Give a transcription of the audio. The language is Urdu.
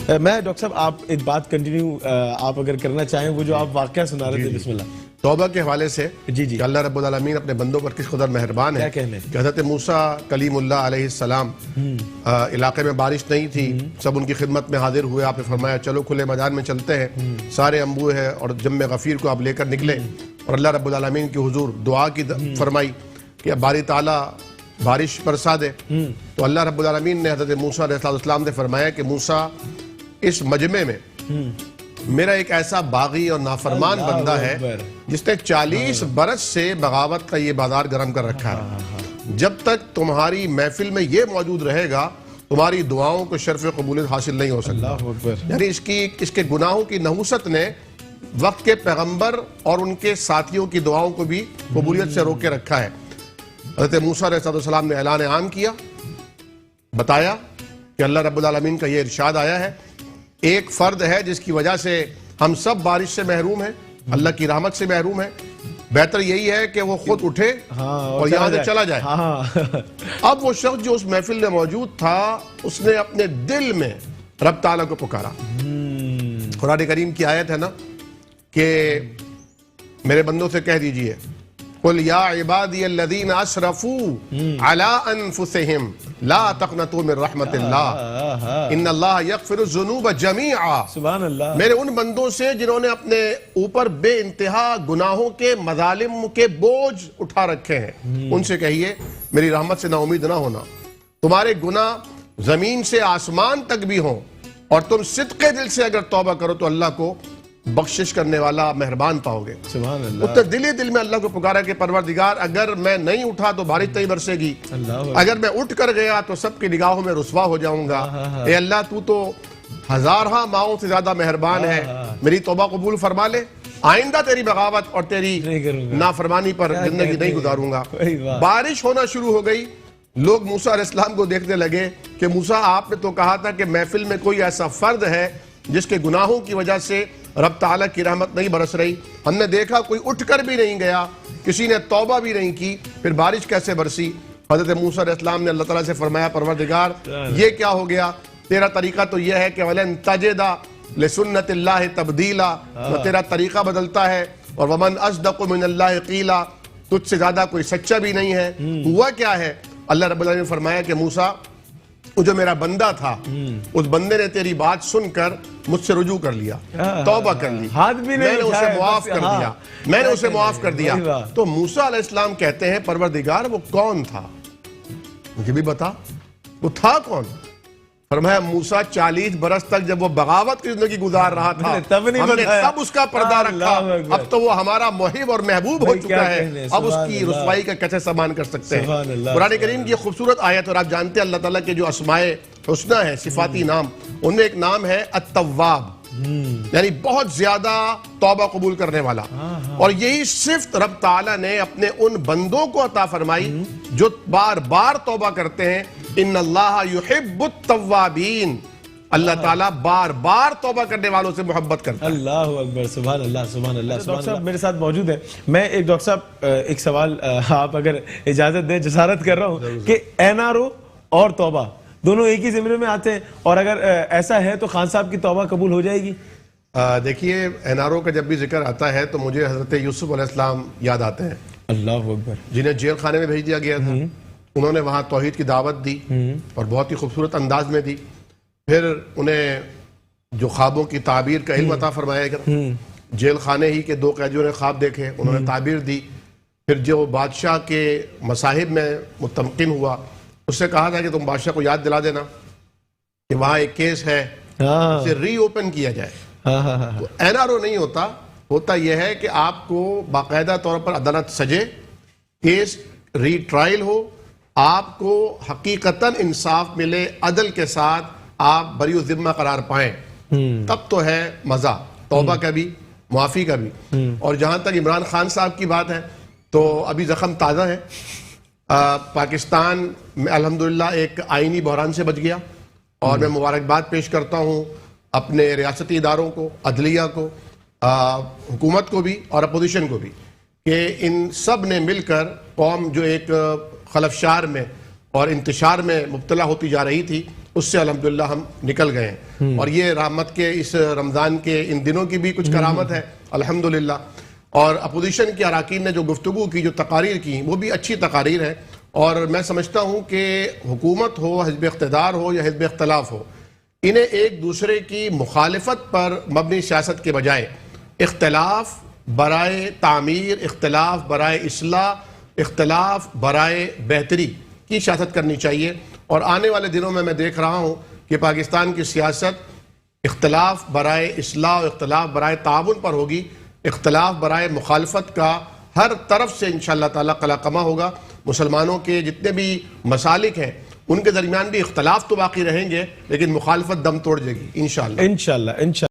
میں ڈاکٹر صاحب آپ ایک بات کنٹینیو آپ اگر کرنا چاہیں، وہ جو آپ واقعہ سنا رہے تھے، بسم اللہ. توبہ کے حوالے سے جی جی کہ اللہ رب العالمین اپنے بندوں پر کس قدر مہربان ہے کیا کہنے کہ حضرت موسیٰ کلیم اللہ علیہ السلام علاقے میں بارش نہیں تھی، سب ان کی خدمت میں حاضر ہوئے. آپ نے فرمایا چلو کھلے میدان میں چلتے ہیں، سارے انبوہ ہیں اور جم غفیر کو آپ لے کر نکلے اور اللہ رب العالمین کی حضور دعا کی فرمائی کہ باری تعالیٰ بارش برسا دے. تو اللہ رب العالمین نے حضرت موسیٰ علیہ السلام سے فرمایا کہ موسیٰ اس مجمع میں میرا ایک ایسا باغی اور نافرمان بندہ ہے جس نے 40 برس سے بغاوت کا یہ بازار گرم کر رکھا ہے. جب تک تمہاری محفل میں یہ موجود رہے گا تمہاری دعاؤں کو شرف قبولیت حاصل نہیں ہو سکتا. یعنی اس کے گناہوں کی نحوست نے وقت کے پیغمبر اور ان کے ساتھیوں کی دعاؤں کو بھی قبولیت سے روک کے رکھا ہے. حضرت موسیٰ علیہ السلام نے اعلان عام کیا، بتایا کہ اللہ رب العالمین کا یہ ارشاد آیا ہے، ایک فرد ہے جس کی وجہ سے ہم سب بارش سے محروم ہیں، اللہ کی رحمت سے محروم ہیں. بہتر یہی ہے کہ وہ خود اٹھے اور یہاں سے چلا جائے. اب وہ شخص جو اس محفل میں موجود تھا اس نے اپنے دل میں رب تعالیٰ کو پکارا. قرآن کریم کی آیت ہے نا کہ میرے بندوں سے کہہ دیجئے قل یا عبادی الذین اسرفوا علی انفسہم لا تقنطوا من رحمت اللہ ان اللہ یغفر الذنوب جمیعا. سبحان اللہ. میرے ان بندوں سے جنہوں نے اپنے اوپر بے انتہا گناہوں کے مظالم کے بوجھ اٹھا رکھے ہیں، ان سے کہیے میری رحمت سے نا امید نہ ہونا. تمہارے گناہ زمین سے آسمان تک بھی ہوں اور تم صدقے دل سے اگر توبہ کرو تو اللہ کو بخشش کرنے والا مہربان پاؤ گے. سبحان اللہ. اتنے دل میں اللہ کو پکارا کہ پروردگار اگر میں نہیں اٹھا تو بارش نہیں برسے گی، اگر میں اٹھ کر گیا تو سب کی نگاہوں میں رسوا ہو جاؤں گا. اے اللہ تو ہزارہ ماؤں سے زیادہ مہربان ہے، میری توبہ قبول فرما لے، آئندہ تیری بغاوت اور تیری نافرمانی پر زندگی نہیں گزاروں گا. بارش ہونا شروع ہو گئی. لوگ موسیٰ علیہ السلام کو دیکھنے لگے کہ موسیٰ آپ نے تو کہا تھا کہ محفل میں کوئی ایسا فرد ہے جس کے گناہوں کی وجہ سے رب تعالیٰ کی رحمت نہیں برس رہی. ہم نے دیکھا کوئی اٹھ کر بھی نہیں گیا، کسی نے توبہ بھی نہیں کی، پھر بارش کیسے برسی؟ حضرت موسیٰ علیہ السلام نے اللہ تعالیٰ سے فرمایا پروردگار یہ کیا ہو گیا؟ تیرا طریقہ تو یہ ہے کہ وَلَن تَجِدَ لِسُنَّتِ اللَّهِ تَبْدِيلًا، تیرا طریقہ بدلتا ہے. اور وَمَنْ أَصْدَقُ مِنَ اللَّهِ قِيلًا، تجھ سے زیادہ کوئی سچا بھی نہیں ہے. ہوا کیا ہے؟ اللہ رب العالمین نے فرمایا کہ موسیٰ وہ جو میرا بندہ تھا اس بندے نے تیری بات سن کر مجھ سے رجوع کر لیا، توبہ کر لی، میں نے اسے معاف کر دیا، میں نے اسے معاف کر دیا. تو موسیٰ علیہ السلام کہتے ہیں پروردگار وہ کون تھا؟ مجھے بھی بتا وہ تھا کون؟ فرمایا موسیٰ 40 برس تک جب وہ بغاوت کی زندگی گزار رہا تھا ہم نے تب اس کا پردہ رکھا. اب تو وہ ہمارا محب اور محبوب ہو چکا ہے، اب اس کی رسوائی کا کیسے سامان کر سکتے ہیں؟ قرآن کریم کی خوبصورت آیت، اور آپ جانتے ہیں اللہ تعالیٰ کے جو اسماء حسنہ ہیں، صفاتی نام، ان میں ایک نام ہے التواب، یعنی بہت زیادہ توبہ قبول کرنے والا. اور یہی صفت رب تعالیٰ نے اپنے ان بندوں کو عطا فرمائی جو بار بار توبہ کرتے ہیں. ان اللہ یحب التوابین، اللہ تعالیٰ بار بار توبہ کرنے والوں سے محبت کرتا ہے. اللہ اکبر، سبحان اللہ سبحان اللہ. ڈاکٹر صاحب میرے ساتھ موجود ہیں. میں ایک ڈاکٹر صاحب ایک سوال آپ اگر اجازت دیں جسارت کر رہا ہوں کہ NRO اور توبہ دونوں ایک ہی زمرے میں آتے ہیں، اور اگر ایسا ہے تو خان صاحب کی توبہ قبول ہو جائے گی؟ دیکھیے NRO کا جب بھی ذکر آتا ہے تو مجھے حضرت یوسف علیہ السلام یاد آتے ہیں، اللہ اکبر، جنہیں جیل خانے میں بھیج دیا گیا تھا. انہوں نے وہاں توحید کی دعوت دی اور بہت ہی خوبصورت انداز میں دی. پھر انہیں جو خوابوں کی تعبیر کا علم عطا فرمایا گیا. جیل خانے ہی کے 2 قیدیوں نے خواب دیکھے، انہوں نے تعبیر دی. پھر جو بادشاہ کے مصاحب میں متمکن ہوا اس سے کہا تھا کہ تم بادشاہ کو یاد دلا دینا کہ وہاں ایک کیس ہے، اسے ری اوپن کیا جائے. تو NRO نہیں ہوتا یہ ہے کہ آپ کو باقاعدہ طور پر عدالت سجے، کیس ری ٹرائل ہو، آپ کو حقیقتاً انصاف ملے، عدل کے ساتھ آپ بری ذمہ قرار پائیں، تب تو ہے مزہ توبہ کا بھی معافی کا بھی. اور جہاں تک عمران خان صاحب کی بات ہے تو ابھی زخم تازہ ہے. پاکستان میں الحمدللہ ایک آئینی بحران سے بچ گیا، اور میں مبارکباد پیش کرتا ہوں اپنے ریاستی اداروں کو، عدلیہ کو، حکومت کو بھی اور اپوزیشن کو بھی، کہ ان سب نے مل کر قوم جو ایک خلفشار میں اور انتشار میں مبتلا ہوتی جا رہی تھی اس سے الحمدللہ ہم نکل گئے ہیں، اور یہ رحمت کے اس رمضان کے ان دنوں کی بھی کچھ کرامت ہے الحمدللہ۔ اور اپوزیشن کے اراکین نے جو گفتگو کی، جو تقاریر کی، وہ بھی اچھی تقاریر ہیں، اور میں سمجھتا ہوں کہ حکومت ہو، حزب اقتدار ہو یا حزب اختلاف ہو، انہیں ایک دوسرے کی مخالفت پر مبنی سیاست کے بجائے اختلاف برائے تعمیر، اختلاف برائے اصلاح، اختلاف برائے بہتری کی سیاست کرنی چاہیے۔ اور آنے والے دنوں میں دیکھ رہا ہوں کہ پاکستان کی سیاست اختلاف برائے اصلاح و اختلاف برائے تعاون پر ہوگی، اختلاف برائے مخالفت کا ہر طرف سے انشاءاللہ تعالی قلع قمع ہوگا۔ مسلمانوں کے جتنے بھی مسالک ہیں ان کے درمیان بھی اختلاف تو باقی رہیں گے، لیکن مخالفت دم توڑ جائے گی انشاءاللہ۔